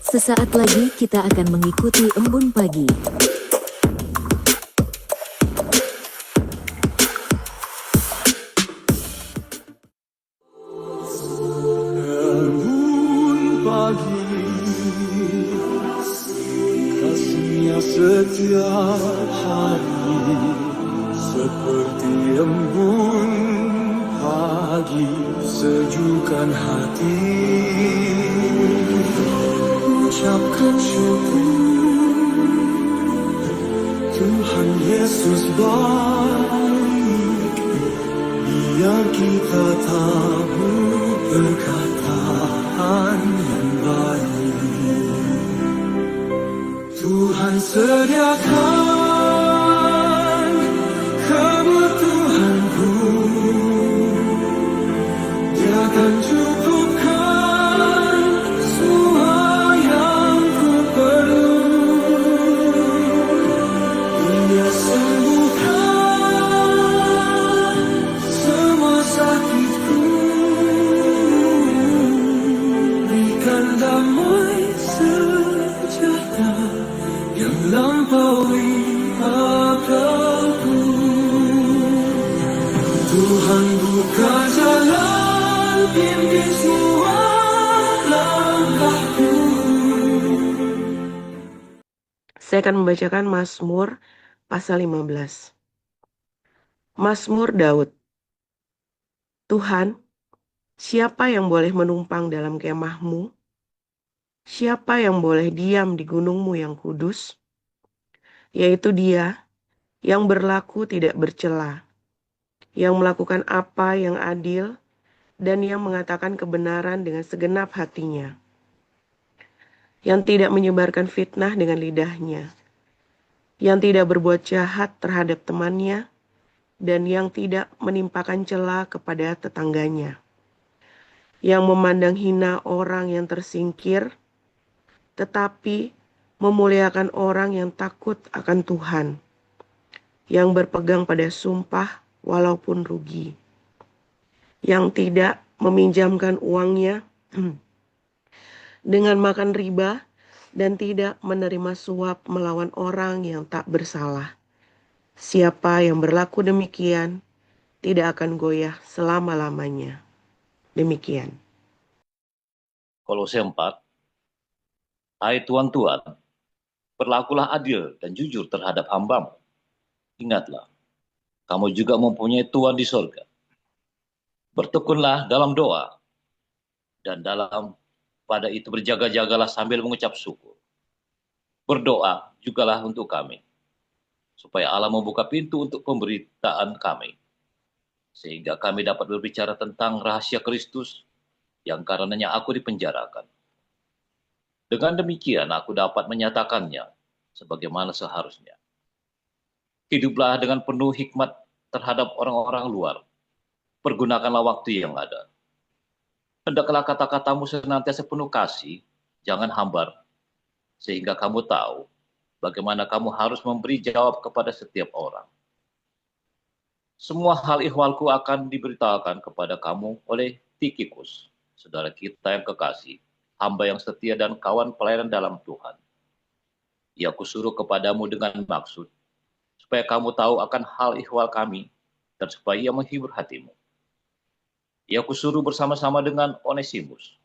Sesaat lagi kita akan mengikuti Embun Pagi. Embun pagi, kasihnya setiap hari, seperti embun pagi, sejukkan hati. Ucapkan syukur, Tuhan Yesus baik, biar kita tahu perkataan yang baik. Tuhan sediakan kebutuhanku, Dia akan cukupkan semua yang ku perlu. Dia sembuhkan semua sakitku, berikan damai sejahtera yang lampaui akalku. Tuhan buka jalan, pimpin semua langkahku. Saya akan membacakan Mazmur pasal 15. Mazmur Daud. Tuhan, siapa yang boleh menumpang dalam kemahmu? Siapa yang boleh diam di gunungmu yang kudus? Yaitu Dia yang berlaku tidak bercela, yang melakukan apa yang adil, dan yang mengatakan kebenaran dengan segenap hatinya, yang tidak menyebarkan fitnah dengan lidahnya, yang tidak berbuat jahat terhadap temannya, dan yang tidak menimpakan cela kepada tetangganya, yang memandang hina orang yang tersingkir, tetapi memuliakan orang yang takut akan Tuhan, yang berpegang pada sumpah walaupun rugi, yang tidak meminjamkan uangnya dengan makan riba, dan tidak menerima suap melawan orang yang tak bersalah. Siapa yang berlaku demikian tidak akan goyah selama-lamanya. Demikian. Kolose 4. Hai Tuhan, berlakulah adil dan jujur terhadap hamba-Mu. Ingatlah, kamu juga mempunyai Tuhan di sorga. Bertekunlah dalam doa, dan dalam pada itu berjaga-jagalah sambil mengucap syukur. Berdoa jugalah untuk kami, supaya Allah membuka pintu untuk pemberitaan kami, sehingga kami dapat berbicara tentang rahasia Kristus, yang karenanya aku dipenjarakan. Dengan demikian aku dapat menyatakannya sebagaimana seharusnya. Hiduplah dengan penuh hikmat terhadap orang-orang luar. Pergunakanlah waktu yang ada. Hendaklah kata-katamu senantiasa penuh kasih, jangan hambar, sehingga kamu tahu bagaimana kamu harus memberi jawab kepada setiap orang. Semua hal ihwalku akan diberitakan kepada kamu oleh Tikikus, saudara kita yang kekasih, hamba yang setia dan kawan pelayanan dalam Tuhan. Ia kusuruh kepadamu dengan maksud, supaya kamu tahu akan hal ihwal kami, dan supaya ia menghibur hatimu. Ia kusuruh bersama-sama dengan Onesimus,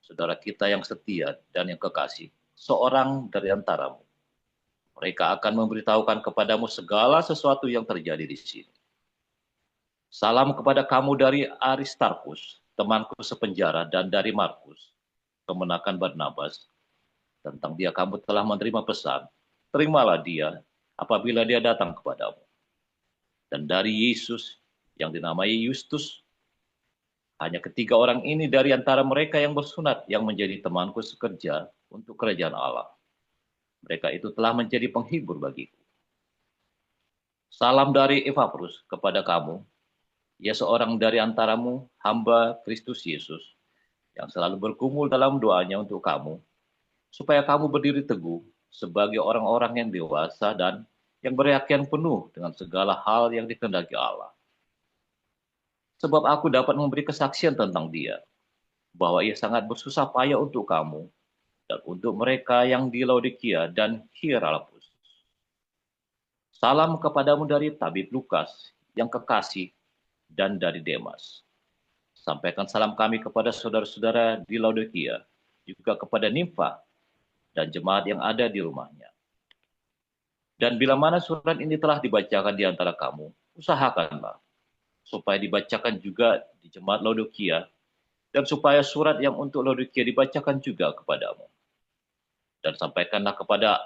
saudara kita yang setia dan yang kekasih, seorang dari antaramu. Mereka akan memberitahukan kepadamu segala sesuatu yang terjadi di sini. Salam kepada kamu dari Aristarkus, temanku sepenjara, dan dari Markus, kemenakan Barnabas. Tentang dia kamu telah menerima pesan, terimalah dia apabila dia datang kepadamu. Dan dari Yesus yang dinamai Justus, hanya ketiga orang ini dari antara mereka yang bersunat yang menjadi temanku sekerja untuk kerajaan Allah. Mereka itu telah menjadi penghibur bagiku. Salam dari Epaphras kepada kamu, ia seorang dari antaramu, hamba Kristus Yesus, yang selalu bergumul dalam doanya untuk kamu, supaya kamu berdiri teguh sebagai orang-orang yang dewasa dan yang berkeyakinan penuh dengan segala hal yang dikehendaki Allah. Sebab aku dapat memberi kesaksian tentang dia, bahwa ia sangat bersusah payah untuk kamu, dan untuk mereka yang di Laodikia dan Hierapus. Salam kepadamu dari tabib Lukas yang kekasih dan dari Demas. Sampaikan salam kami kepada saudara-saudara di Laodikia, juga kepada Nimfa dan jemaat yang ada di rumahnya. Dan bila mana surat ini telah dibacakan di antara kamu, usahakanlah supaya dibacakan juga di jemaat Laodikia, dan supaya surat yang untuk Laodikia dibacakan juga kepadamu. Dan sampaikanlah kepada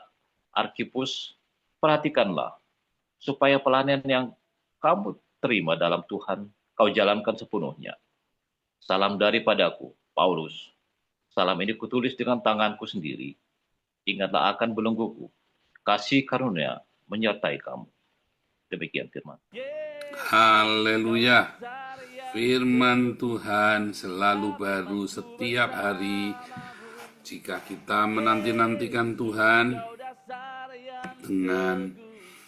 Arkipus, perhatikanlah, supaya pelayanan yang kamu terima dalam Tuhan, kau jalankan sepenuhnya. Salam daripadaku, Paulus. Salam ini kutulis dengan tanganku sendiri. Ingatlah akan belengguku. Kasih karunia menyertai kamu. Demikian firman. Haleluya. Firman Tuhan selalu baru setiap hari. Jika kita menanti-nantikan Tuhan dengan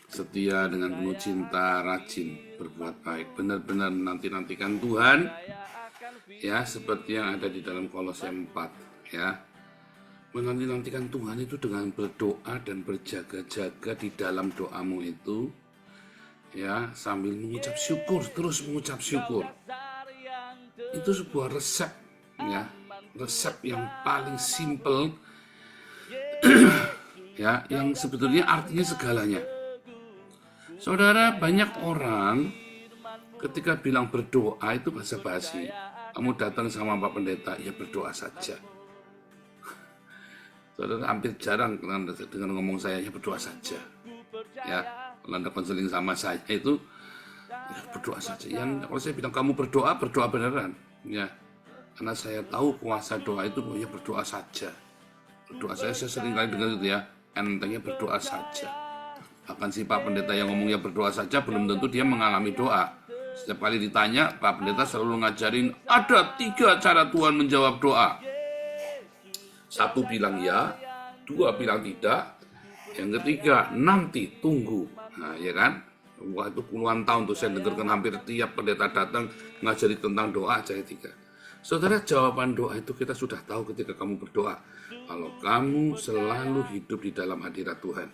setia, dengan penuh cinta, rajin berbuat baik, benar-benar menanti-nantikan Tuhan, ya, seperti yang ada di dalam Kolose 4, ya. Menanti-nantikan Tuhan itu dengan berdoa dan berjaga-jaga di dalam doamu itu, ya, sambil mengucap syukur, terus mengucap syukur. Itu sebuah resep, ya, resep yang paling simple, ya, yang sebetulnya artinya segalanya. Saudara, banyak orang ketika bilang berdoa itu basa-basi. Kamu datang sama Pak Pendeta, ya berdoa saja. Saudara, hampir jarang dengan ngomong saya, ya berdoa saja. Ya, kalau Anda konseling sama saya itu, ya berdoa saja. Yang kalau saya bilang kamu berdoa, berdoa beneran. Ya, karena saya tahu kuasa doa itu, ya berdoa saja. Berdoa saya sering kali dengar itu ya, entengnya berdoa saja. Bahkan si Pak Pendeta yang ngomongnya berdoa saja, belum tentu dia mengalami doa. Setiap kali ditanya, Pak Pendeta selalu ngajarin, ada 3 cara Tuhan menjawab doa. 1 bilang ya, 2 bilang tidak, yang ketiga nanti tunggu. Nah, ya kan? Wah, itu puluhan tahun tuh saya dengarkan hampir tiap pendeta datang ngajari tentang doa aja 3. Saudara, jawaban doa itu kita sudah tahu ketika kamu berdoa. Kalau kamu selalu hidup di dalam hadirat Tuhan.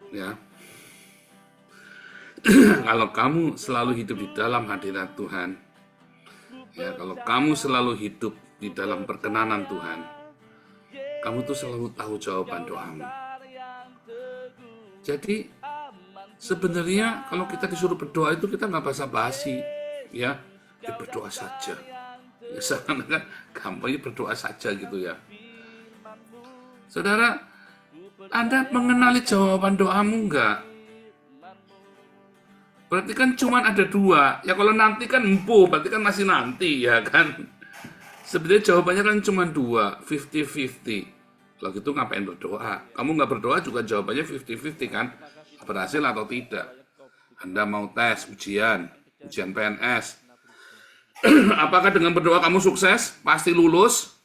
Ya. Kalau kamu selalu hidup di dalam hadirat Tuhan. Ya, kalau kamu selalu hidup di dalam perkenanan Tuhan, kamu tuh selalu tahu jawaban doamu. Jadi sebenarnya kalau kita disuruh berdoa itu kita nggak basa-basi, ya berdoa saja. Ya, seakan-akan gampangnya berdoa saja gitu ya. Saudara, Anda mengenali jawaban doamu nggak? Berarti kan cuma ada 2. Ya kalau nanti kan empuh, berarti kan masih nanti, ya kan? Sebenarnya jawabannya kan cuma 2, 50-50. Kalau gitu ngapain berdoa? Kamu nggak berdoa juga jawabannya 50-50 kan? Berhasil atau tidak? Anda mau tes, ujian PNS. Apakah dengan berdoa kamu sukses? Pasti lulus?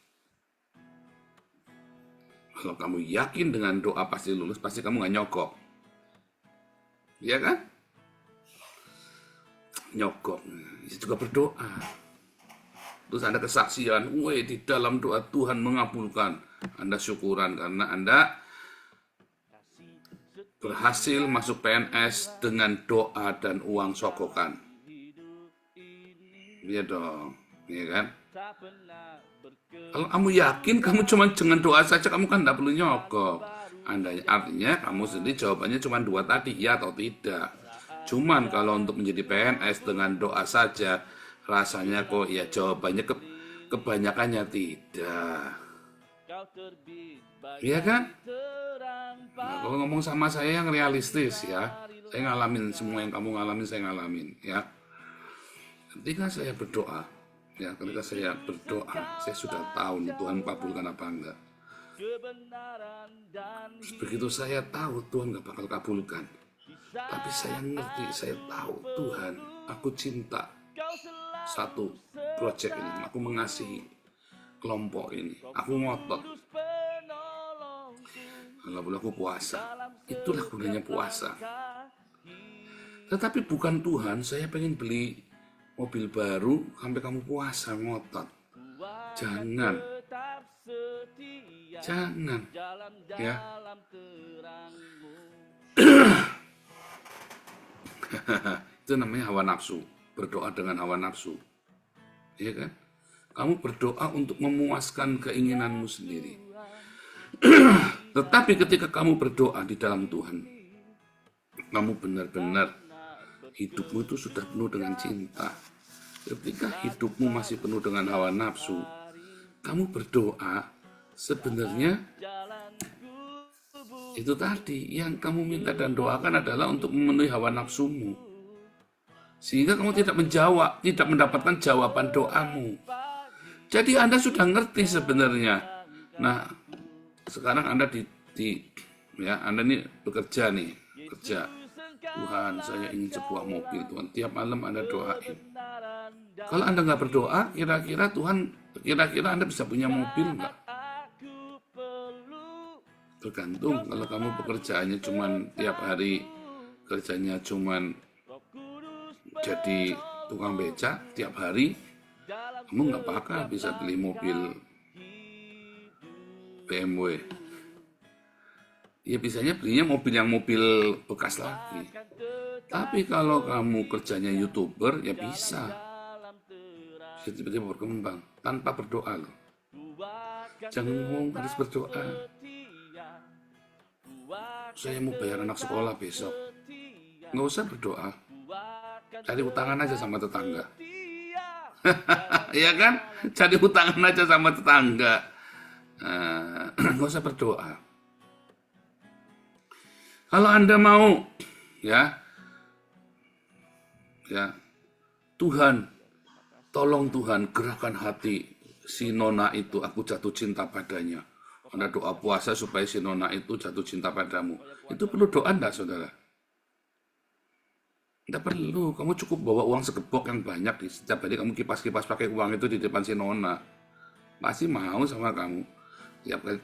Kalau kamu yakin dengan doa pasti lulus, pasti kamu nggak nyogok. Iya kan? Nyogok. Itu juga berdoa. Terus Anda kesaksian, di dalam doa Tuhan mengabulkan. Anda syukuran karena Anda berhasil masuk PNS dengan doa dan uang sokokan. Iya dong, iya kan? Kalau kamu yakin, kamu cuma dengan doa saja, kamu kan tidak perlu nyogok. Artinya kamu sendiri jawabannya cuma 2 tadi, ya atau tidak. Cuman kalau untuk menjadi PNS dengan doa saja, rasanya kok ya jawabannya kebanyakannya tidak. Iya kan? Nah, kalau ngomong sama saya yang realistis ya, saya ngalamin semua yang kamu ngalamin, saya ngalamin ya. Ketika saya berdoa, saya sudah tahu nih Tuhan kabulkan apa enggak. Begitu saya tahu Tuhan gak bakal kabulkan, tapi saya ngerti, saya tahu Tuhan, aku cinta satu proyek ini, aku mengasihi kelompok ini, aku ngotot. Lalu aku puasa, itulah gunanya puasa. Tetapi bukan Tuhan, saya pengen beli mobil baru sampai kamu puasa ngotot. Jangan. Jangan. Ya. Itu namanya hawa nafsu. Berdoa dengan hawa nafsu. Ya kan? Kamu berdoa untuk memuaskan keinginanmu sendiri. Tetapi ketika kamu berdoa di dalam Tuhan, kamu benar-benar hidupmu itu sudah penuh dengan cinta. Ketika hidupmu masih penuh dengan hawa nafsu, kamu berdoa sebenarnya itu tadi yang kamu minta dan doakan adalah untuk memenuhi hawa nafsumu. Sehingga kamu tidak mendapatkan jawaban doamu. Jadi Anda sudah ngerti sebenarnya. Nah, sekarang Anda Anda ini bekerja nih, kerja. Tuhan, saya ingin sebuah mobil, Tuhan. Tiap malam Anda doain. Kalau Anda nggak berdoa, kira-kira Anda bisa punya mobil nggak? Tergantung. Kalau kamu pekerjaannya cuman tiap hari kerjanya cuman jadi tukang beca tiap hari, kamu nggak bakal bisa beli mobil BMW. Ya bisanya belinya mobil bekas lagi. Tapi kalau kamu kerjanya YouTuber, ya bisa. Bisa tiba-tiba berkembang tanpa berdoa loh. Jangan ngomong harus berdoa. Saya mau bayar anak sekolah besok. Nggak usah berdoa. Cari utangan aja sama tetangga. Ya kan? Cari utangan aja sama tetangga. Nggak usah berdoa. Kalau Anda mau, ya Tuhan, tolong Tuhan gerakkan hati si nona itu, aku jatuh cinta padanya. Anda doa puasa supaya si nona itu jatuh cinta padamu. Itu perlu doa enggak, saudara? Tidak perlu, kamu cukup bawa uang sekepok yang banyak. Setiap hari kamu kipas-kipas pakai uang itu di depan si nona. Pasti mau sama kamu. Tiap kali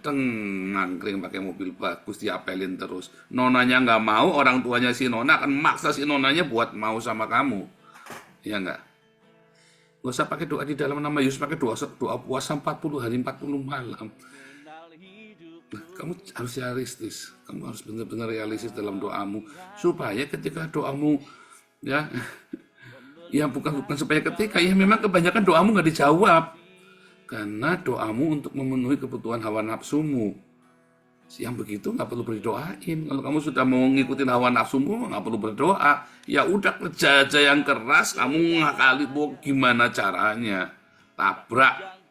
ngangkring pakai mobil bagus, diapelin terus. Nonanya nggak mau, orang tuanya si nona akan maksa si nonanya buat mau sama kamu. Iya nggak? Nggak usah pakai doa di dalam nama Yesus, pakai doa puasa 40 hari 40 malam. Nah, kamu harus realistis. Kamu harus benar-benar realistis dalam doamu. Supaya ketika doamu ya bukan supaya ketika ya memang kebanyakan doamu nggak dijawab karena doamu untuk memenuhi kebutuhan hawa nafsumu. Yang begitu nggak perlu berdoain. Kalau kamu sudah mau ngikutin hawa nafsumu nggak perlu berdoa. Ya udah kerja aja yang keras, kamu ngakali gimana caranya, tabrak.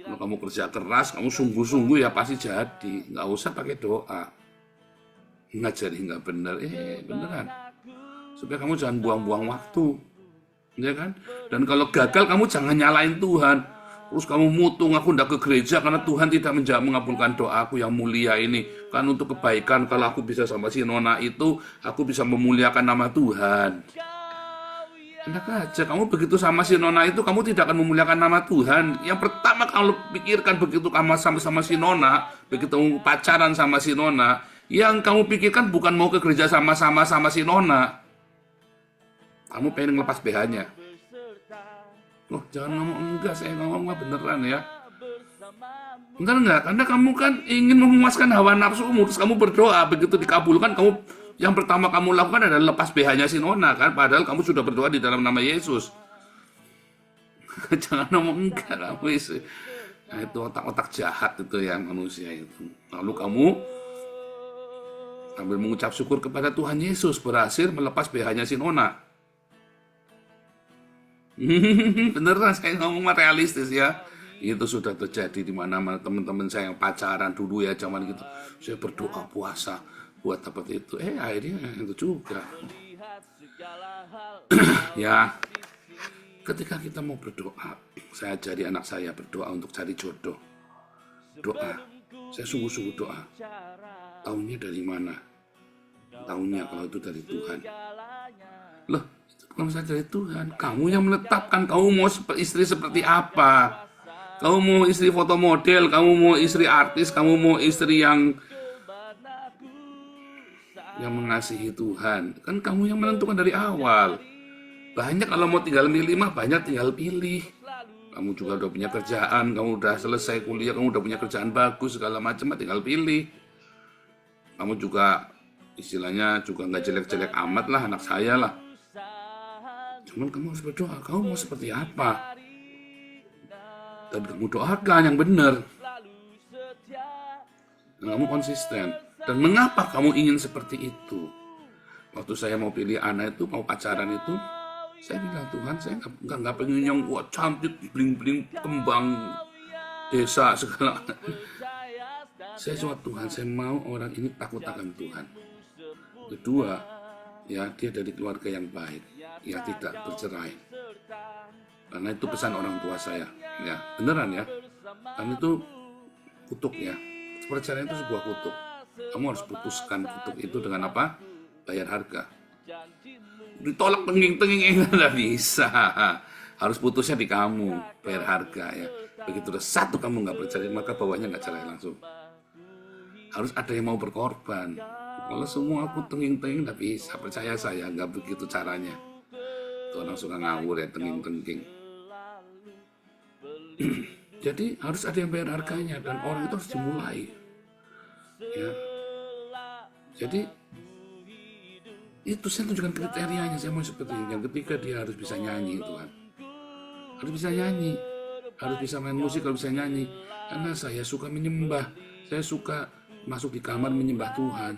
Kalau kamu kerja keras, kamu sungguh-sungguh ya pasti jadi. Nggak usah pakai doa. Nggak jadi nggak bener, beneran. Supaya kamu jangan buang-buang waktu, ya kan? Dan kalau gagal kamu jangan nyalain Tuhan. Terus kamu mutung, aku ndak ke gereja karena Tuhan tidak mengabulkan doaku yang mulia ini. Kan untuk kebaikan, kalau aku bisa sama si nona itu, aku bisa memuliakan nama Tuhan. Enak aja, kamu begitu sama si nona itu, kamu tidak akan memuliakan nama Tuhan. Yang pertama kalau pikirkan begitu kamu sama si nona, begitu pacaran sama si nona, yang kamu pikirkan bukan mau ke gereja sama-sama si nona. Kamu pengen ngelepas BH-nya. Oh, jangan ngomong enggak, saya ngomong beneran ya. Enggak, karena kamu kan ingin memuaskan hawa nafsumu, terus kamu berdoa, begitu dikabulkan, kamu yang pertama kamu lakukan adalah lepas BH-nya si nona, kan? Padahal kamu sudah berdoa di dalam nama Yesus. Jangan ngomong enggak, kamu isi. Nah, itu otak-otak jahat itu yang manusia itu. Lalu kamu sambil mengucap syukur kepada Tuhan Yesus berhasil melepas BH-nya si nona. Beneran saya ngomong realistis ya. Itu sudah terjadi di mana-mana teman-teman saya yang pacaran dulu ya zaman gitu. Saya berdoa puasa buat dapat itu. Akhirnya itu juga. Ya. Ketika kita mau berdoa, saya ajari anak saya berdoa untuk cari jodoh. Doa. Saya sungguh-sungguh doa. Tahunya dari mana? Tahunya kalau itu dari Tuhan. Loh, kalau saya dari Tuhan, kamu yang menetapkan kamu mau istri seperti apa. Kamu mau istri foto model, kamu mau istri artis, kamu mau istri yang mengasihi Tuhan. Kan kamu yang menentukan dari awal. Banyak kalau mau tinggal milih mah banyak tinggal pilih. Kamu juga udah punya kerjaan, kamu udah selesai kuliah, kamu udah punya kerjaan bagus, segala macam, tinggal pilih. Kamu juga istilahnya juga nggak jelek-jelek amat lah, anak saya lah. Cuman kamu harus berdoa, kamu mau seperti apa? Dan kamu doakan yang benar. Dan kamu konsisten. Dan mengapa kamu ingin seperti itu? Waktu saya mau pilih anak itu, mau pacaran itu, saya bilang, Tuhan, saya nggak pengen yang kuat, cantik, bling-bling, kembang desa, segala. Saya cuma, Tuhan, saya mau orang ini takut akan Tuhan. Kedua, ya dia dari keluarga yang baik, ya tidak bercerai. Karena itu pesan orang tua saya, ya beneran ya. Karena itu kutuk ya, perceraian itu sebuah kutuk. Kamu harus putuskan kutuk itu dengan apa? Bayar harga. Ditolak tenging-tenging nggak bisa. Harus putusnya di kamu, bayar harga ya. Begitu udah satu kamu nggak percaya, maka bawahnya nggak cerai langsung. Harus ada yang mau berkorban. Kalau semua aku tenging-tenging nggak bisa, percaya saya nggak begitu caranya. Tuh orang suka ngawur ya, tenging-tenging. Jadi harus ada yang bayar harganya dan orang itu harus dimulai. Ya. Jadi itu saya tunjukkan kriterianya, saya mau seperti ini. Yang ketiga dia harus bisa nyanyi, Tuhan. Harus bisa nyanyi, harus bisa main musik, harus bisa nyanyi. Karena saya suka menyembah, saya suka masuk di kamar menyembah Tuhan.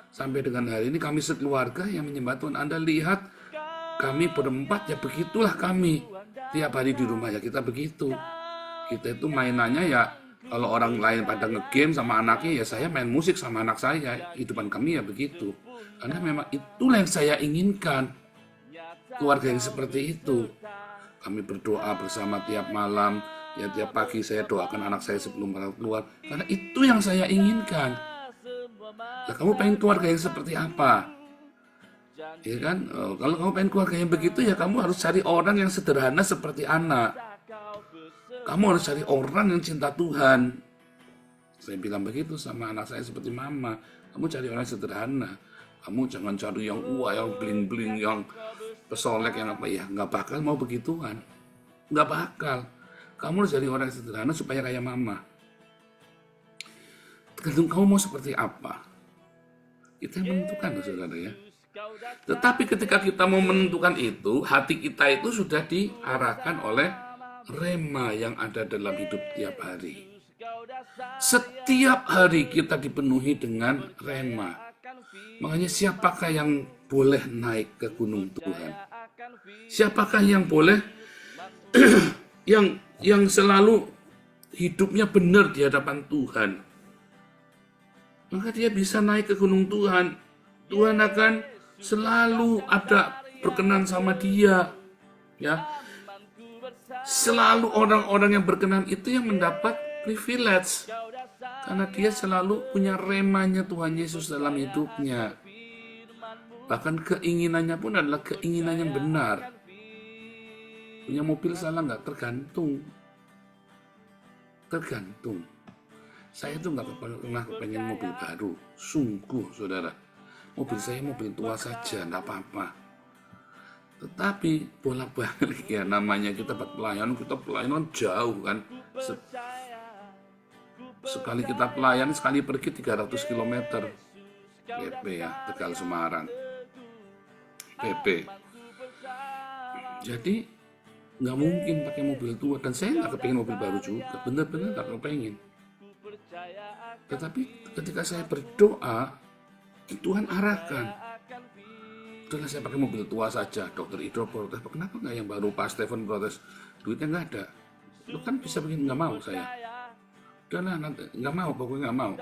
Sampai dengan hari ini kami sekeluarga yang menyembah Tuhan. Anda lihat kami berempat ya begitulah kami. Tiap hari di rumah ya kita begitu. Kita itu mainannya ya, kalau orang lain pada nge-game sama anaknya ya saya main musik sama anak saya. Hidupan kami ya begitu. Karena memang itulah yang saya inginkan. Keluarga yang seperti itu. Kami berdoa bersama tiap malam. Ya tiap pagi saya doakan anak saya sebelum berangkat keluar. Karena itu yang saya inginkan. Nah, kamu pengen keluarga yang seperti apa? Ya kan? Kalau kamu pengen keluarga yang begitu ya kamu harus cari orang yang sederhana seperti anak. Kamu harus cari orang yang cinta Tuhan. Saya bilang begitu sama anak saya seperti mama. Kamu cari orang sederhana. Kamu jangan cari yang yang bling-bling, yang pesolek, yang apa ya. Nggak bakal mau begituan. Nggak bakal. Kamu harus cari orang yang sederhana supaya kayak mama. Tergantung kamu mau seperti apa. Kita yang menentukan, saudara ya. Tetapi ketika kita mau menentukan itu, hati kita itu sudah diarahkan oleh rema yang ada dalam hidup tiap hari. Setiap hari kita dipenuhi dengan rema. Makanya siapakah yang boleh naik ke gunung Tuhan? Siapakah yang boleh yang selalu hidupnya benar di hadapan Tuhan? Maka dia bisa naik ke gunung Tuhan. Tuhan akan selalu ada berkenan sama dia. Ya. Selalu orang-orang yang berkenan itu yang mendapat privilege. Karena dia selalu punya remanya Tuhan Yesus dalam hidupnya. Bahkan keinginannya pun adalah keinginan yang benar. Punya mobil salah nggak? Tergantung. Saya tuh nggak pernah kepengen mobil baru. Sungguh, saudara. Mobil saya mobil tua saja, nggak apa-apa. Tetapi bolak-balik ya namanya kita pelayanan jauh kan. Sekali kita pelayan, sekali pergi 300 km. PP ya, Tegal Semarang. PP. Jadi nggak mungkin pakai mobil tua, dan saya nggak kepengen mobil baru juga, bener-bener nggak kepengen. Tetapi ketika saya berdoa, Tuhan arahkan. Udahlah saya pakai mobil tua saja. Dokter Idro protes, kenapa nggak yang baru? Pak Stephen protes, duitnya nggak ada. Lu kan bisa begini, nggak mau saya. Udahlah nanti nggak mau, pokoknya nggak mau.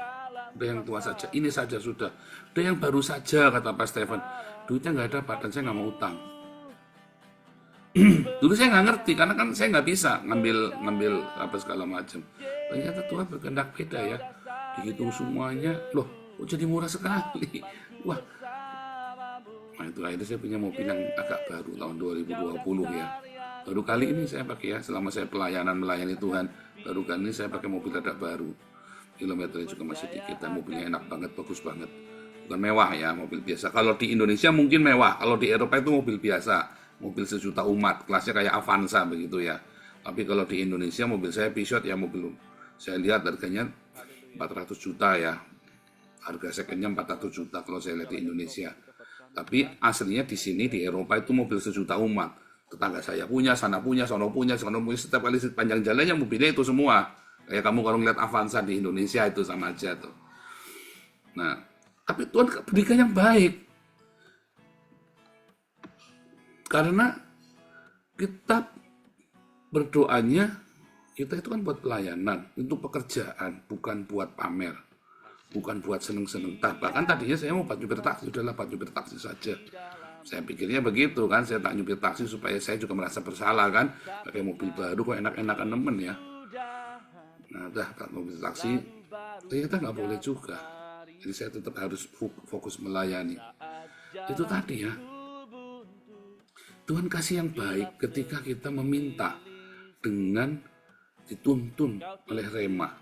Udah yang tua saja, ini saja sudah. Udah yang baru saja, kata Pak Stephen. Duitnya nggak ada Pak, dan saya nggak mau utang. Dulu saya nggak ngerti karena kan saya nggak bisa ngambil apa segala macam. Ternyata Tuhan berkehendak beda ya. Dihitung semuanya, loh, kok jadi murah sekali. Wah, nah itu akhirnya saya punya mobil yang agak baru tahun 2020 ya. Baru kali ini saya pakai ya, selama saya melayani Tuhan. Baru kali ini saya pakai mobil agak baru. Kilometernya juga masih dikit dan mobilnya enak banget, bagus banget. Bukan mewah ya, mobil biasa. Kalau di Indonesia mungkin mewah, kalau di Eropa itu mobil biasa. Mobil sejuta umat, kelasnya kayak Avanza begitu ya. Tapi kalau di Indonesia mobil saya Peugeot ya, mobil saya lihat harganya 400 juta ya. Harga secondnya 400 juta kalau saya lihat di Indonesia. Tapi aslinya di sini di Eropa itu mobil sejuta umat. Tetangga saya punya, sana punya, sono punya, setiap kali sepanjang jalannya mobilnya itu semua. Kayak kamu kalau ngeliat Avanza di Indonesia itu sama aja tuh. Nah, tapi Tuhan berikan yang baik. Karena kita berdoanya, kita itu kan buat pelayanan, untuk pekerjaan, bukan buat pamer. Bukan buat seneng-seneng. Bahkan tadinya saya mau buat nyupir taksi, udahlah buat nyupir taksi saja. Saya pikirnya begitu kan, saya tak nyupir taksi supaya saya juga merasa bersalah kan. Pakai mobil baru kok enak-enakan nemen ya. Nah udah, tak mobil taksi, ternyata nggak boleh juga. Jadi saya tetap harus fokus melayani. Itu tadi ya. Tuhan kasih yang baik ketika kita meminta dengan dituntun oleh rema.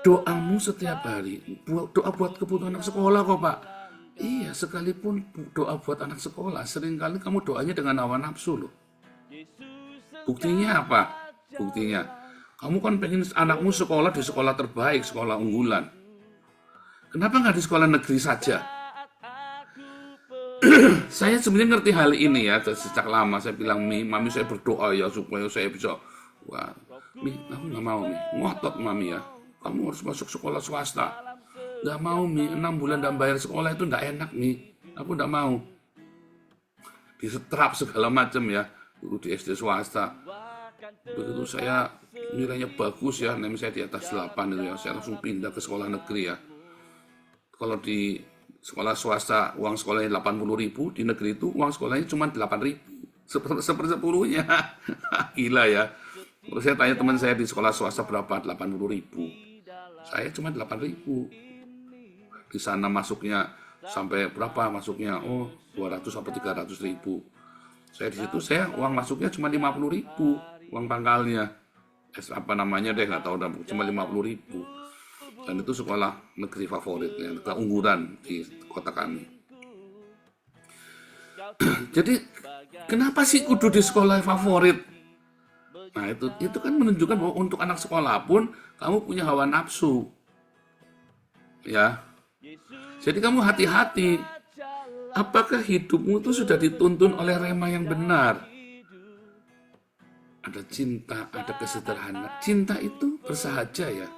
Doamu setiap hari, doa buat kebutuhan anak sekolah kok Pak. Iya, sekalipun doa buat anak sekolah, seringkali kamu doanya dengan hawa nafsu loh. Buktinya apa? Buktinya, kamu kan pengen anakmu sekolah di sekolah terbaik, sekolah unggulan. Kenapa nggak di sekolah negeri saja? Saya sebenarnya ngerti hal ini ya, sejak lama saya bilang, Mami saya berdoa ya supaya saya bisa. Wah, Mi, aku nggak mau Mi, ngotot Mami ya, kamu harus masuk sekolah swasta. Nggak mau Mi, 6 bulan dan bayar sekolah itu nggak enak Mi, aku nggak mau. Disetrap segala macam ya, dulu di SD swasta. Begitu saya nilainya bagus ya, nilai saya di atas 8 itu ya, saya langsung pindah ke sekolah negeri ya. Kalau di sekolah swasta uang sekolahnya 80.000, di negeri itu uang sekolahnya cuma 8.000, seper-sepuluhnya. Gila ya. Kalau saya tanya teman saya di sekolah swasta berapa, 80.000. Saya cuma 8.000. Di sana masuknya sampai berapa masuknya? Oh, 200 sampai 300.000. Saya di situ uang masuknya cuma 50.000, uang pangkalnya. Apa namanya deh nggak tahu, cuma 50.000. Dan itu sekolah negeri favorit ya, keunggulan di kota kami. Jadi kenapa sih kudu di sekolah favorit? Nah itu kan menunjukkan bahwa untuk anak sekolah pun kamu punya hawa nafsu, ya. Jadi kamu hati-hati. Apakah hidupmu itu sudah dituntun oleh rema yang benar? Ada cinta, ada kesederhanaan. Cinta itu bersahaja ya.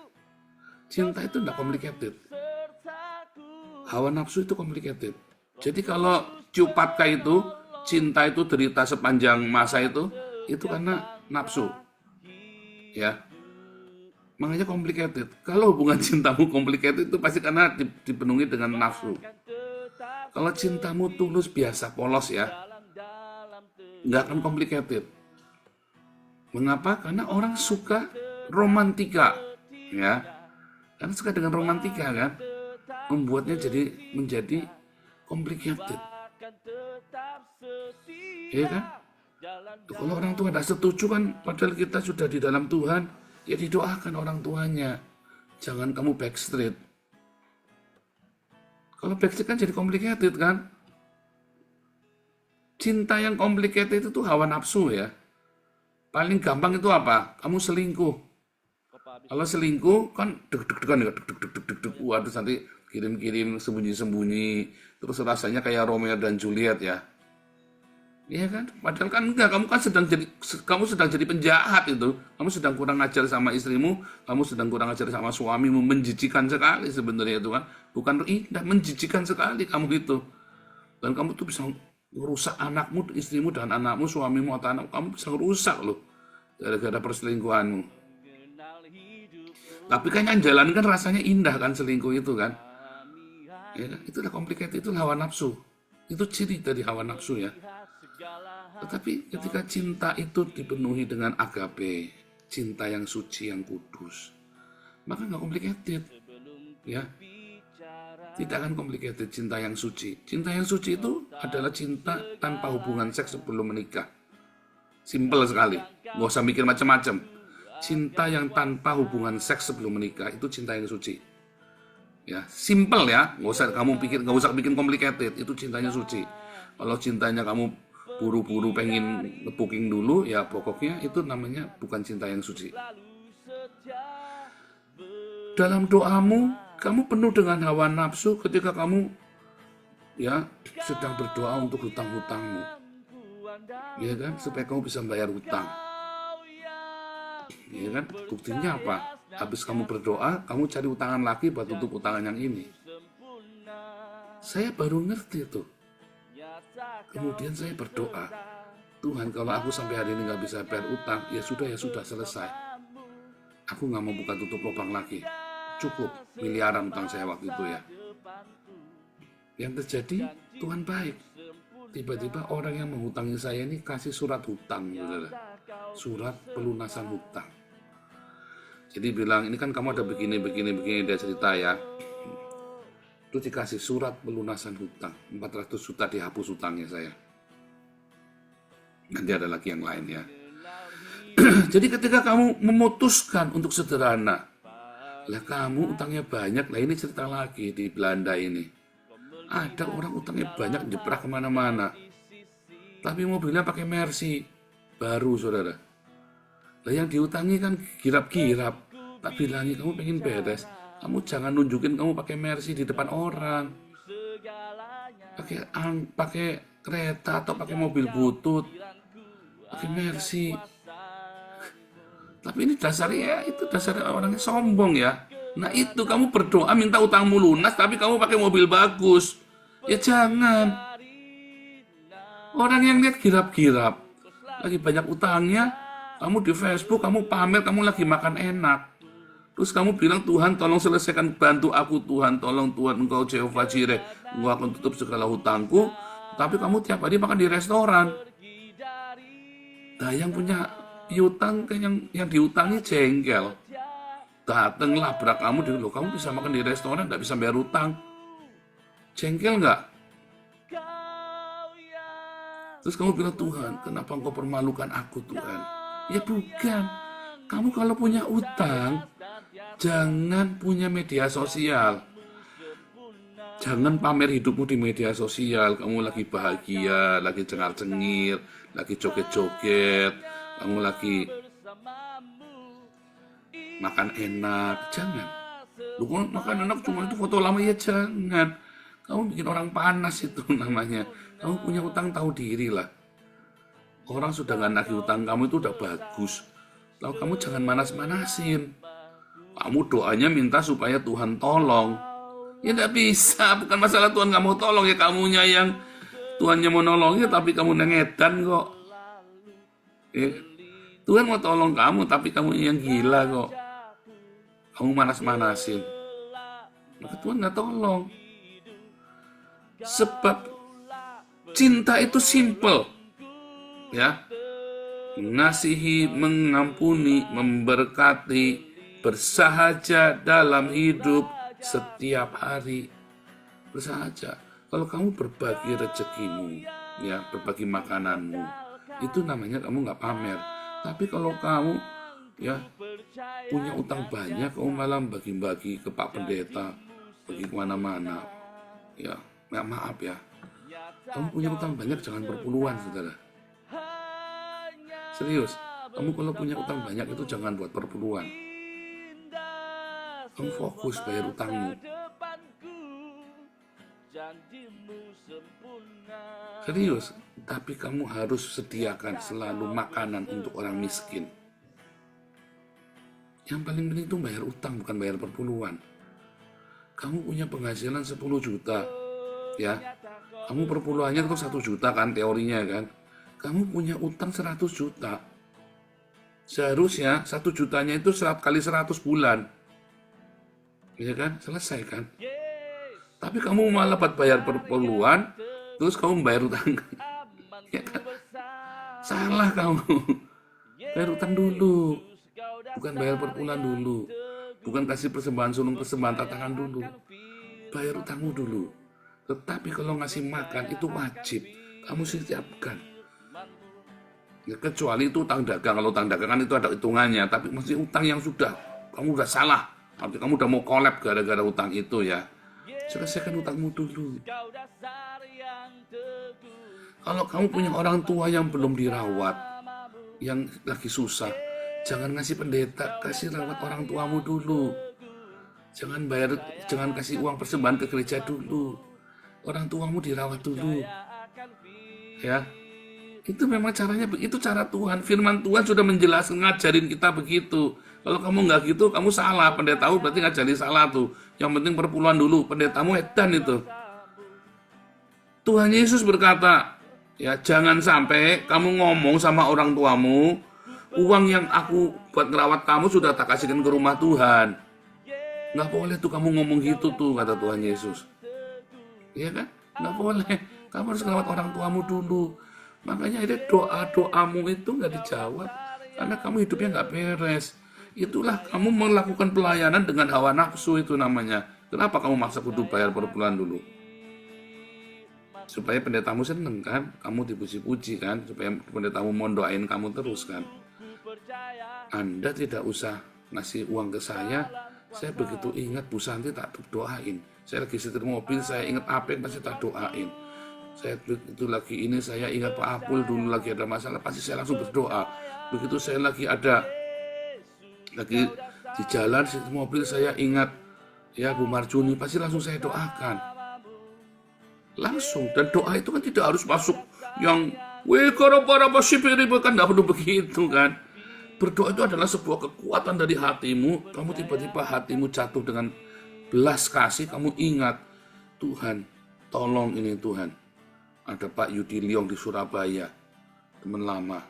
Cinta itu tidak complicated. Hawa nafsu itu complicated. Jadi kalau Ciupatka itu, cinta itu derita sepanjang masa itu karena nafsu. Ya. Makanya complicated. Kalau hubungan cintamu complicated itu pasti karena dipenuhi dengan nafsu. Kalau cintamu tulus, biasa, polos ya, nggak akan complicated. Mengapa? Karena orang suka romantika, ya. Karena suka dengan romantika kan, membuatnya menjadi complicated. Ya kan? Kalau orang tua tidak setuju kan, padahal kita sudah di dalam Tuhan, ya didoakan orang tuanya. Jangan kamu backstreet. Kalau backstreet kan jadi complicated kan. Cinta yang complicated itu hawa nafsu ya. Paling gampang itu apa? Kamu selingkuh. Kalau selingkuh kan deg-degan ya, deg-deg. Waduh, nanti kirim-kirim sembunyi-sembunyi. Terus rasanya kayak Romeo dan Juliet ya. Iya kan? Padahal kan enggak, kamu sedang jadi penjahat itu. Kamu sedang kurang ajar sama istrimu, kamu sedang kurang ajar sama suamimu, menjijikan sekali sebenarnya itu kan. Bukan indah, menjijikan sekali kamu itu. Dan kamu tuh bisa merusak anakmu, istrimu dan anakmu, suamimu atau anakmu, kamu bisa merusak loh gara-gara perselingkuhanmu. Tapi kan yang jalan kan rasanya indah kan selingkuh itu kan. Ya, itu udah complicated, itu hawa nafsu. Itu ciri dari hawa nafsu ya. Tetapi ketika cinta itu dipenuhi dengan agape, cinta yang suci, yang kudus, maka nggak complicated, ya. Tidak akan complicated cinta yang suci. Cinta yang suci itu adalah cinta tanpa hubungan seks sebelum menikah. Simple sekali, nggak usah mikir macam-macam. Cinta yang tanpa hubungan seks sebelum menikah itu cinta yang suci. Ya, simple ya, nggak usah bikin complicated. Itu cintanya suci. Kalau cintanya kamu buru-buru pengen ngebuking dulu, ya pokoknya itu namanya bukan cinta yang suci. Dalam doamu, kamu penuh dengan hawa nafsu ketika kamu ya sedang berdoa untuk hutang-hutangmu, ya kan, supaya kamu bisa membayar hutang, ya kan. Buktinya apa? Habis kamu berdoa, kamu cari utangan lagi buat tutup utangan yang ini. Saya baru ngerti tuh. Kemudian saya berdoa, Tuhan, kalau aku sampai hari ini nggak bisa bayar utang, ya sudah selesai. Aku nggak mau buka tutup lubang lagi. Cukup miliaran utang saya waktu itu ya. Yang terjadi, Tuhan baik. Tiba-tiba orang yang menghutangi saya ini kasih surat hutang, saudara. Surat pelunasan hutang. Jadi bilang, ini kan kamu ada begini, dia cerita ya. Itu dikasih surat pelunasan hutang, 400 juta dihapus hutangnya saya. Nanti ada lagi yang lain ya. Jadi ketika kamu memutuskan untuk sederhana, lah kamu utangnya banyak, lah ini cerita lagi di Belanda ini. Ada orang utangnya banyak, jeprak kemana-mana. Tapi mobilnya pakai Mercy, baru saudara. Lah yang diutangi kan girap-girap. Tak bilangi kamu pengen beres, kamu jangan nunjukin kamu pakai Mercy di depan orang. Pakai kereta atau pakai mobil butut, pakai Mercy. Tapi ini dasarnya itu dasar orangnya sombong ya. Nah itu kamu berdoa minta utangmu lunas, tapi kamu pakai mobil bagus. Ya jangan. Orang yang lihat girap-girap, lagi banyak utangnya, kamu di Facebook, kamu pamer, kamu lagi makan enak. Terus kamu bilang, Tuhan tolong selesaikan, bantu aku Tuhan, tolong Tuhan, Engkau Jehovah Jireh, Engkau akan tutup segala hutangku. Tapi kamu tiap hari makan di restoran. Nah yang punya piutang, yang diutangi jengkel. Dateng labrak kamu, loh kamu bisa makan di restoran, gak bisa bayar utang. Jengkel gak? Terus kamu bilang, Tuhan kenapa Engkau permalukan aku Tuhan? Ya bukan. Kamu kalau punya utang, jangan punya media sosial. Jangan pamer hidupmu di media sosial. Kamu lagi bahagia, lagi cengar-cengir, lagi joget-joget, kamu lagi makan enak. Jangan. Lu kalau makan enak cuma itu foto lama, ya jangan. Kamu bikin orang panas itu namanya. Kamu punya utang, tahu diri lah. Orang sudah nggak nagih utang kamu itu udah bagus. Lalu kamu jangan manas-manasin. Kamu doanya minta supaya Tuhan tolong. Ya tidak bisa, bukan masalah Tuhan nggak mau tolong, ya kamunya yang Tuhannya mau nolong ya, tapi kamu nengedan kok. Ya, Tuhan mau tolong kamu, tapi kamu yang gila kok. Kamu manas-manasin. Maka Tuhan nggak tolong. Sebab cinta itu simple, ya. Mengasihi, mengampuni, memberkati, bersahaja dalam hidup setiap hari. Bersahaja. Kalau kamu berbagi rezekimu, ya, berbagi makananmu, itu namanya kamu nggak pamer. Tapi kalau kamu ya punya utang banyak, kamu malah bagi-bagi ke Pak Pendeta, pergi kemana-mana, ya, nggak, maaf ya. Kamu punya utang banyak, jangan perpuluhan, saudara. Serius, kamu kalau punya utang banyak itu jangan buat perpuluhan. Kamu fokus bayar utangmu. Serius, tapi kamu harus sediakan selalu makanan untuk orang miskin. Yang paling penting itu bayar utang, bukan bayar perpuluhan. Kamu punya penghasilan 10 juta, ya. Kamu perpuluhannya itu 1 juta kan teorinya kan. Kamu punya utang 100 juta. Seharusnya 1 jutanya itu kali 100 bulan. Ya kan? Selesai kan? Tapi kamu malah buat bayar perpuluhan, terus kamu bayar utang. Ya kan? Salah kamu. Bayar utang dulu. Bukan bayar perpuluhan dulu. Bukan kasih persembahan sulung, persembahan tatangan dulu. Bayar utangmu dulu. Tetapi kalau ngasih makan itu wajib. Kamu siapkan. Ya, kecuali itu utang dagang. Kalau utang dagang kan itu ada hitungannya. Tapi masih utang yang sudah, kamu udah salah. Artinya kamu udah mau collab gara-gara utang itu ya. Selesaikan utangmu dulu. Kalau kamu punya orang tua yang belum dirawat, yang lagi susah, jangan ngasih pendeta, kasih rawat orang tuamu dulu. Jangan kasih uang persembahan ke gereja dulu. Orang tuamu dirawat dulu. Ya. Itu memang caranya, itu cara Tuhan. Firman Tuhan sudah menjelaskan, ngajarin kita begitu. Kalau kamu nggak gitu, kamu salah. Pendetamu berarti ngajarin salah tuh. Yang penting perpuluhan dulu. Pendetamu edan itu. Tuhan Yesus berkata, ya jangan sampai kamu ngomong sama orang tuamu, uang yang aku buat ngerawat kamu sudah tak kasihkan ke rumah Tuhan. Nggak boleh tuh kamu ngomong gitu tuh, kata Tuhan Yesus. Iya kan? Nggak boleh. Kamu harus ngerawat orang tuamu dulu. Makanya ada doa-doamu itu nggak dijawab karena kamu hidupnya nggak beres. Itulah kamu melakukan pelayanan dengan hawa nafsu itu namanya. Kenapa kamu maksa kudu bayar per bulan dulu? Supaya pendetamu seneng kan, kamu dipuji-puji kan, supaya pendetamu mau doain kamu terus kan. Anda tidak usah ngasih uang ke saya begitu ingat Bu Santi tak doain. Saya lagi setir mobil, saya ingat apa yang pasti tak doain. Saya itu lagi ini, saya ingat Pak Apul dulu lagi ada masalah, pasti saya langsung berdoa. Begitu saya lagi di jalan setir mobil, saya ingat ya Bu Marjuni, pasti langsung saya doakan. Langsung, dan doa itu kan tidak harus masuk yang kan tidak perlu begitu kan. Berdoa itu adalah sebuah kekuatan dari hatimu. Kamu tiba-tiba hatimu jatuh dengan belas kasih, kamu ingat Tuhan, tolong ini Tuhan. Ada Pak Yudi Liong di Surabaya, teman lama.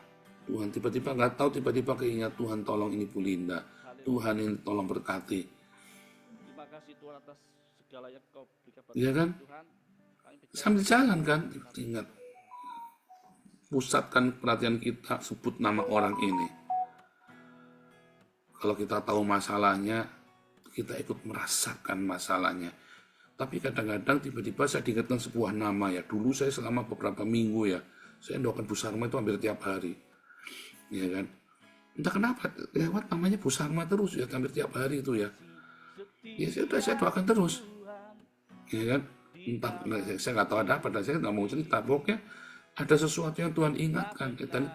Tuhan tiba-tiba nggak tahu, tiba-tiba keingat Tuhan, tolong ini Bu Linda. Tuhan ini tolong berkati. Terima kasih Tuhan atas segala yang Kau berikan pada Iya kan? Tuhan. Sambil jalan kan, ingat. Pusatkan perhatian kita, sebut nama orang ini. Kalau kita tahu masalahnya, kita ikut merasakan masalahnya. Tapi kadang-kadang tiba-tiba saya diingatkan sebuah nama ya. Dulu saya selama beberapa minggu ya, saya doakan Bu Sarma itu hampir tiap hari. Ya kan? Entah kenapa, lewat namanya Bu Sarma terus ya, hampir tiap hari itu ya. Ya saya doakan terus. Ya kan? Entah, saya nggak tahu ada apa, dan saya nggak mau cerita. Pokoknya ada sesuatu yang Tuhan ingatkan. Dan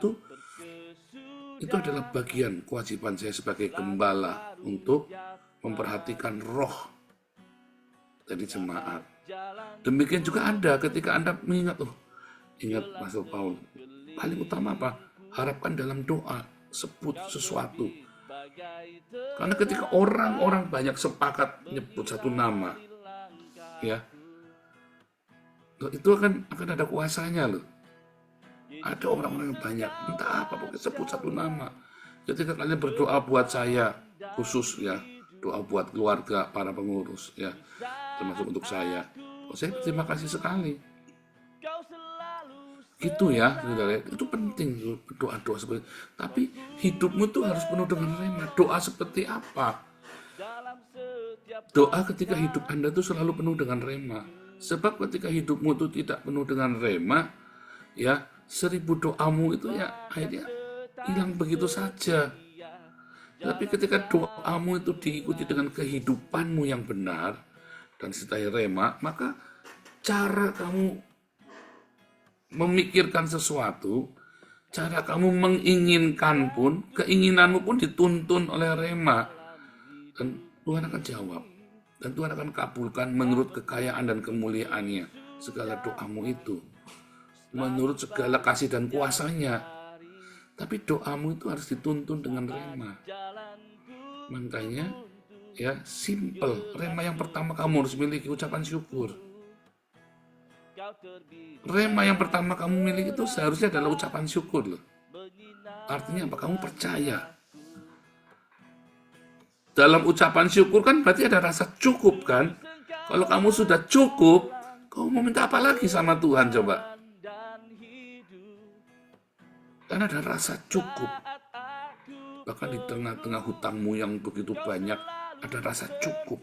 itu adalah bagian kewajiban saya sebagai gembala untuk memperhatikan roh dari jemaat. Demikian juga Anda ketika Anda mengingat, ingat Pastor Paul, paling utama apa? Harapkan dalam doa, sebut sesuatu. Karena ketika orang-orang banyak sepakat menyebut satu nama, ya, itu akan ada kuasanya loh. Ada orang-orang yang banyak, entah apa, pokoknya sebut satu nama. Ketika kalian berdoa buat saya, khusus ya, doa buat keluarga, para pengurus ya, termasuk untuk saya. Saya terima kasih sekali. Gitu ya, saudara. Itu penting doa-doa seperti itu. Tapi hidupmu tuh harus penuh dengan rema. Doa seperti apa? Doa ketika hidup Anda tuh selalu penuh dengan rema. Sebab ketika hidupmu tuh tidak penuh dengan rema, ya 1000 doamu itu ya akhirnya hilang begitu saja. Tapi ketika doamu itu diikuti dengan kehidupanmu yang benar dan disertai rema, maka cara kamu memikirkan sesuatu, cara kamu menginginkan pun, keinginanmu pun dituntun oleh rema. Dan Tuhan akan jawab. Dan Tuhan akan kabulkan menurut kekayaan dan kemuliaannya segala doamu itu. Menurut segala kasih dan kuasanya. Tapi doamu itu harus dituntun dengan rema. Makanya ya simple. Rema yang pertama kamu harus miliki ucapan syukur. Rema yang pertama kamu miliki itu seharusnya adalah ucapan syukur loh. Artinya apa? Kamu percaya. Dalam ucapan syukur kan berarti ada rasa cukup kan? Kalau kamu sudah cukup, kamu mau minta apa lagi sama Tuhan coba? Karena ada rasa cukup. Bahkan di tengah-tengah hutangmu yang begitu banyak, ada rasa cukup.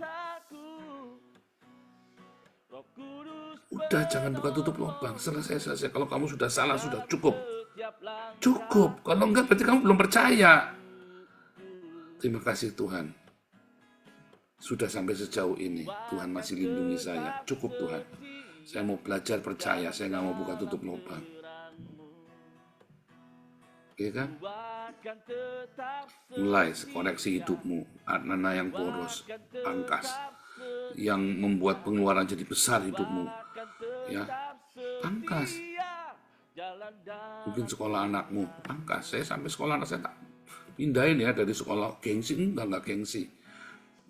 Udah, jangan buka tutup lubang. Selesai. Kalau kamu sudah salah, sudah cukup. Cukup. Kalau enggak, berarti kamu belum percaya. Terima kasih Tuhan. Sudah sampai sejauh ini. Tuhan masih lindungi saya. Cukup Tuhan. Saya mau belajar percaya. Saya nggak mau buka tutup lubang. ya kan? Mulai koreksi hidupmu, anak yang boros, pangkas, yang membuat pengeluaran jadi besar hidupmu, ya, pangkas. Mungkin sekolah anakmu, pangkas. Saya sampai sekolah anak saya tak pindahin ya dari sekolah gengsi, enggak gengsi.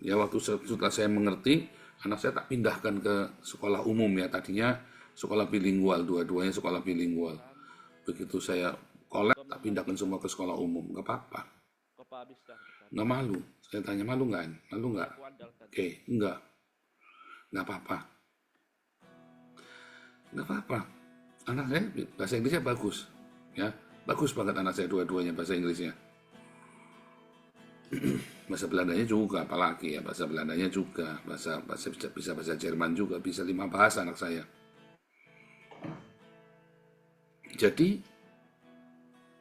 Ya waktu setelah saya mengerti, anak saya tak pindahkan ke sekolah umum ya, tadinya sekolah bilingual, dua-duanya sekolah bilingual. Begitu saya kolek, tak pindahkan semua ke sekolah umum, nggak apa-apa. Nggak malu. Saya tanya, malu nggak? Malu nggak? Oke, nggak apa-apa. Nggak apa-apa. Anak saya bahasa Inggrisnya bagus, ya, bagus banget anak saya dua-duanya bahasa Inggrisnya. Bahasa Belandanya juga, apalagi ya, bahasa Belandanya juga, bisa bahasa Jerman juga, bisa 5 bahasa anak saya. Jadi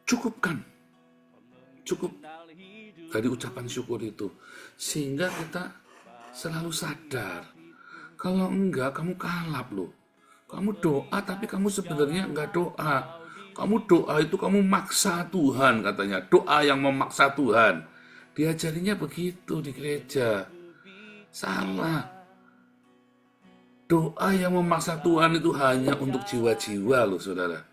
cukup dari ucapan syukur itu, sehingga kita selalu sadar. Kalau enggak, kamu kalap loh. Kamu doa tapi kamu sebenarnya enggak doa. Kamu doa itu kamu maksa Tuhan katanya. Doa yang memaksa Tuhan. Diajarinya begitu di gereja. Salah. Doa yang memaksa Tuhan itu hanya untuk jiwa-jiwa loh saudara.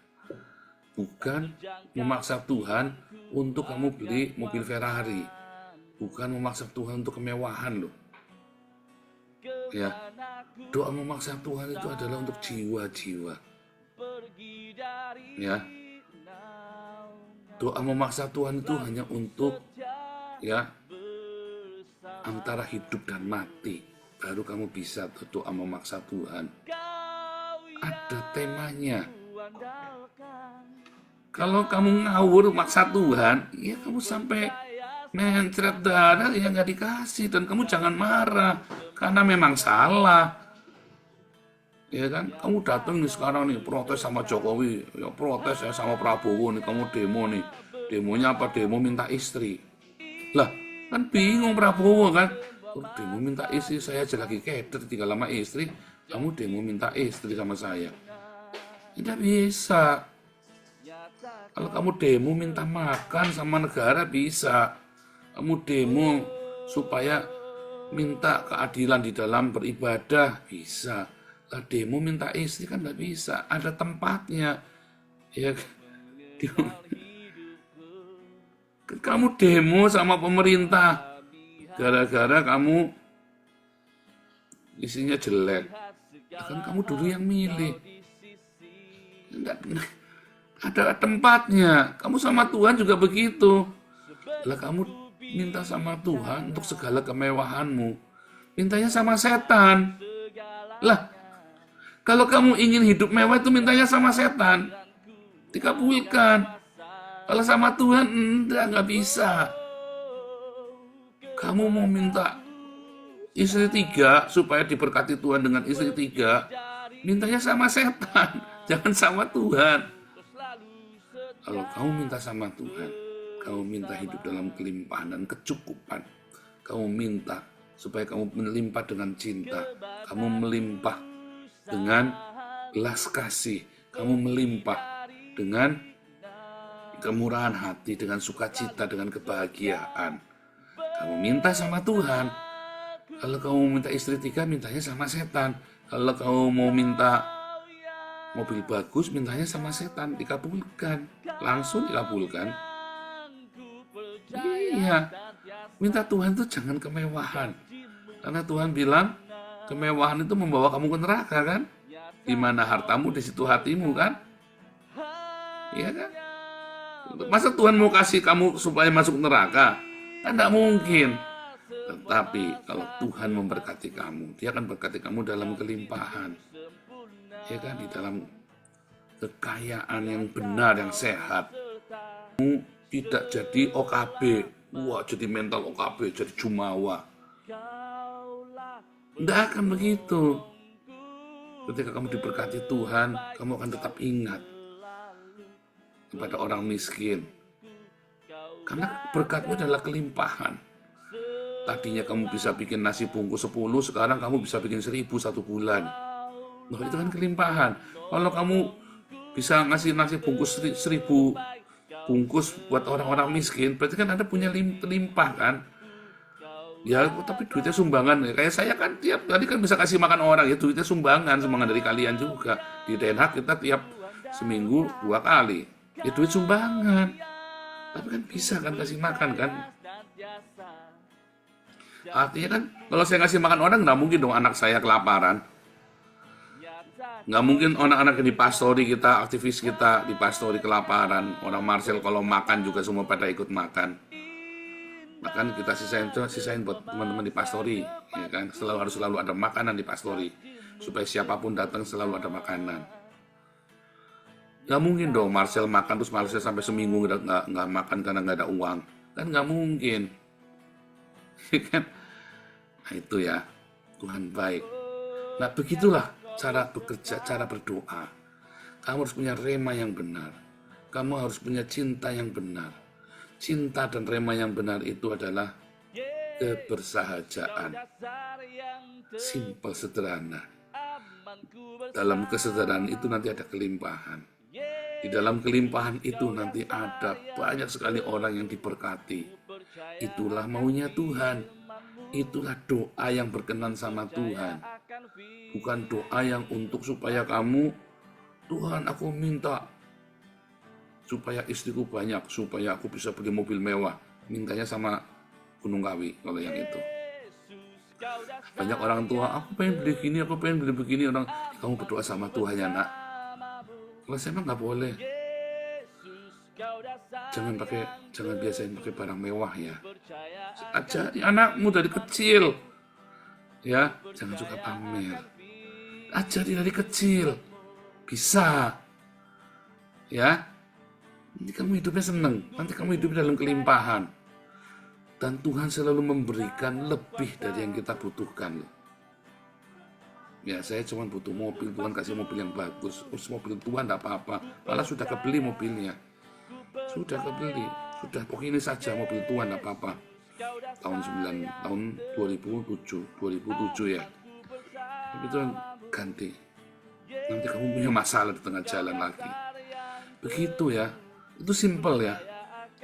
Bukan memaksa Tuhan untuk kamu beli mobil Ferrari. Bukan memaksa Tuhan untuk kemewahan loh. Ya, doa memaksa Tuhan itu adalah untuk jiwa-jiwa. Ya, doa memaksa Tuhan itu hanya untuk ya antara hidup dan mati. Baru kamu bisa doa memaksa Tuhan. Ada temanya. Kalau kamu ngawur maksa Tuhan, ya kamu sampai mencret darah ya nggak dikasih, dan kamu jangan marah karena memang salah. Ya kan, kamu datang nih sekarang nih protes sama Jokowi, ya protes ya sama Prabowo nih, kamu demo nih, demonya apa? Demo minta istri. Lah kan bingung Prabowo kan, demo minta istri, saya aja lagi keder tinggal sama istri, kamu demo minta istri sama saya. Tidak bisa. Kalau kamu demo minta makan sama negara bisa. Kamu demo supaya minta keadilan di dalam beribadah bisa. Lah demo minta istri kan nggak bisa. Ada tempatnya. Ya, kamu demo sama pemerintah gara-gara kamu isinya jelek. Kan kamu dulu yang milih. Ada tempatnya. Kamu sama Tuhan juga begitu. Lah kamu minta sama Tuhan untuk segala kemewahanmu, mintanya sama setan. Lah kalau kamu ingin hidup mewah itu mintanya sama setan, dikabulkan. Kalau sama Tuhan nggak bisa. Kamu mau minta istri 3 supaya diberkati Tuhan dengan istri 3, mintanya sama setan, jangan sama Tuhan. Kalau kamu minta sama Tuhan, kamu minta hidup dalam kelimpahan dan kecukupan. Kamu minta supaya kamu melimpah dengan cinta. Kamu melimpah dengan belas kasih. Kamu melimpah dengan kemurahan hati, dengan sukacita, dengan kebahagiaan. Kamu minta sama Tuhan. Kalau kamu minta istri 3, mintanya sama setan. Kalau kamu mau minta mobil bagus, mintanya sama setan, dikabulkan. Langsung dikabulkan. Iya, minta Tuhan itu jangan kemewahan. Karena Tuhan bilang, kemewahan itu membawa kamu ke neraka kan? Di mana hartamu, di situ hatimu kan? Iya kan? Masa Tuhan mau kasih kamu supaya masuk neraka? Kan tidak mungkin. Tetapi kalau Tuhan memberkati kamu, Dia akan berkati kamu dalam kelimpahan. Ya kan? Di dalam kekayaan yang benar, yang sehat. Kamu tidak jadi OKB, wah jadi mental OKB, jadi jumawa. Tidak akan begitu. Ketika kamu diberkati Tuhan, kamu akan tetap ingat kepada orang miskin. Karena berkatmu adalah kelimpahan. Tadinya kamu bisa bikin nasi bungkus 10, sekarang kamu bisa bikin 1000 satu bulan. Nah, itu kan kelimpahan. Kalau kamu bisa ngasih nasi bungkus 1000 bungkus buat orang-orang miskin, berarti kan Anda punya limpah kan? Ya, tapi duitnya sumbangan. Kayak saya kan tiap hari kan bisa kasih makan orang, ya duitnya sumbangan dari kalian juga. Di Den Haag kita tiap seminggu 2 kali. Ya duit sumbangan. Tapi kan bisa kan kasih makan kan? Artinya kan kalau saya ngasih makan orang, nggak mungkin dong anak saya kelaparan. Nggak mungkin anak-anak di pastori kita, aktivis kita di pastori kelaparan. Orang Marcel kalau makan juga semua pada ikut makan. Bahkan kita sisain buat teman-teman di pastori, ya kan? Harus selalu ada makanan di pastori, supaya siapapun datang selalu ada makanan. Nggak mungkin dong Marcel makan terus Marcel sampai seminggu nggak makan karena nggak ada uang, kan nggak mungkin. Kan? Nah itu ya, Tuhan baik. Nah begitulah cara bekerja, cara berdoa. Kamu harus punya rema yang benar. Kamu harus punya cinta yang benar. Cinta dan rema yang benar itu adalah kebersahajaan. Simpel, sederhana. Dalam kesederhanaan itu nanti ada kelimpahan. Di dalam kelimpahan itu nanti ada banyak sekali orang yang diberkati. Itulah maunya Tuhan. Itulah doa yang berkenan sama Tuhan. Bukan doa yang untuk supaya kamu, Tuhan aku minta supaya istriku banyak, supaya aku bisa beli mobil mewah. Mintanya sama Gunung Kawi kalau yang itu. Banyak orang tua, aku pengen beli gini, aku pengen beli begini. Orang, kamu berdoa sama Tuhan ya nak. Kalau saya emang nggak boleh. Jangan biasain pakai barang mewah ya. Ajari anakmu dari kecil. Ya, jangan suka pamer. Ajari dari kecil. Bisa. Ya. Nanti kamu hidupnya senang, nanti kamu hidup dalam kelimpahan. Dan Tuhan selalu memberikan lebih dari yang kita butuhkan. Ya, saya cuma butuh mobil, Tuhan kasih mobil yang bagus. Terus mobil Tuhan tidak apa-apa, malah sudah kebeli mobilnya. Sudah kebeli, sudah pokoknya ini saja mobil Tuhan tidak apa-apa. Tahun 2007 ya. Itu ganti. Nanti kamu punya masalah di tengah jalan lagi. Begitu ya. Itu simpel ya.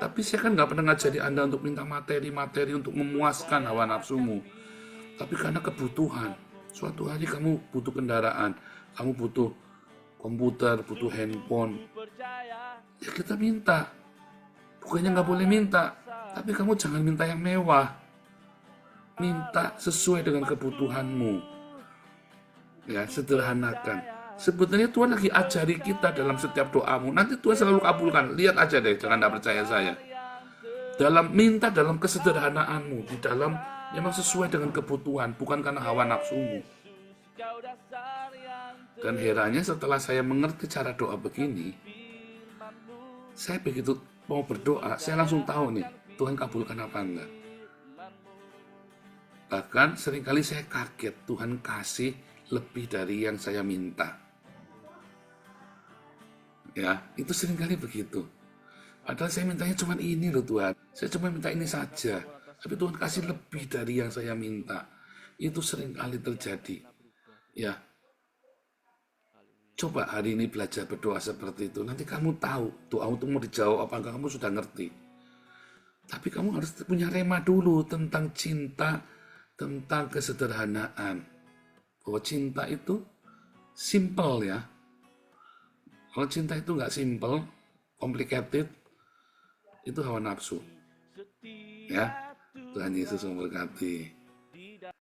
Tapi saya kan nggak pernah ngajari Anda untuk minta materi-materi untuk memuaskan hawa nafsumu. Tapi karena kebutuhan. Suatu hari kamu butuh kendaraan, kamu butuh komputer, butuh handphone. Ya kita minta. Bukannya nggak boleh minta. Tapi kamu jangan minta yang mewah. Minta sesuai dengan kebutuhanmu. Ya, sederhanakan. Sebetulnya Tuhan lagi ajari kita dalam setiap doamu. Nanti Tuhan selalu kabulkan. Lihat aja deh, jangan tidak percaya saya. Minta dalam kesederhanaanmu. Di dalam memang sesuai dengan kebutuhan. Bukan karena hawa nafsumu. Dan herannya setelah saya mengerti cara doa begini. Saya begitu mau berdoa, saya langsung tahu nih. Tuhan kabulkan apa enggak. Bahkan seringkali saya kaget. Tuhan kasih lebih dari yang saya minta. Ya, itu seringkali begitu. Padahal saya mintanya cuma ini loh Tuhan. Saya cuma minta ini saja. Tapi Tuhan kasih lebih dari yang saya minta. Itu seringkali terjadi. Ya. Coba hari ini belajar berdoa seperti itu. Nanti kamu tahu doa itu mau dijawab apa enggak, kamu sudah ngerti. Tapi kamu harus punya rema dulu tentang cinta, tentang kesederhanaan. Bahwa cinta itu simple ya. Kalau cinta itu nggak simple, complicated, itu hawa nafsu. Ya, Tuhan Yesus memberkati.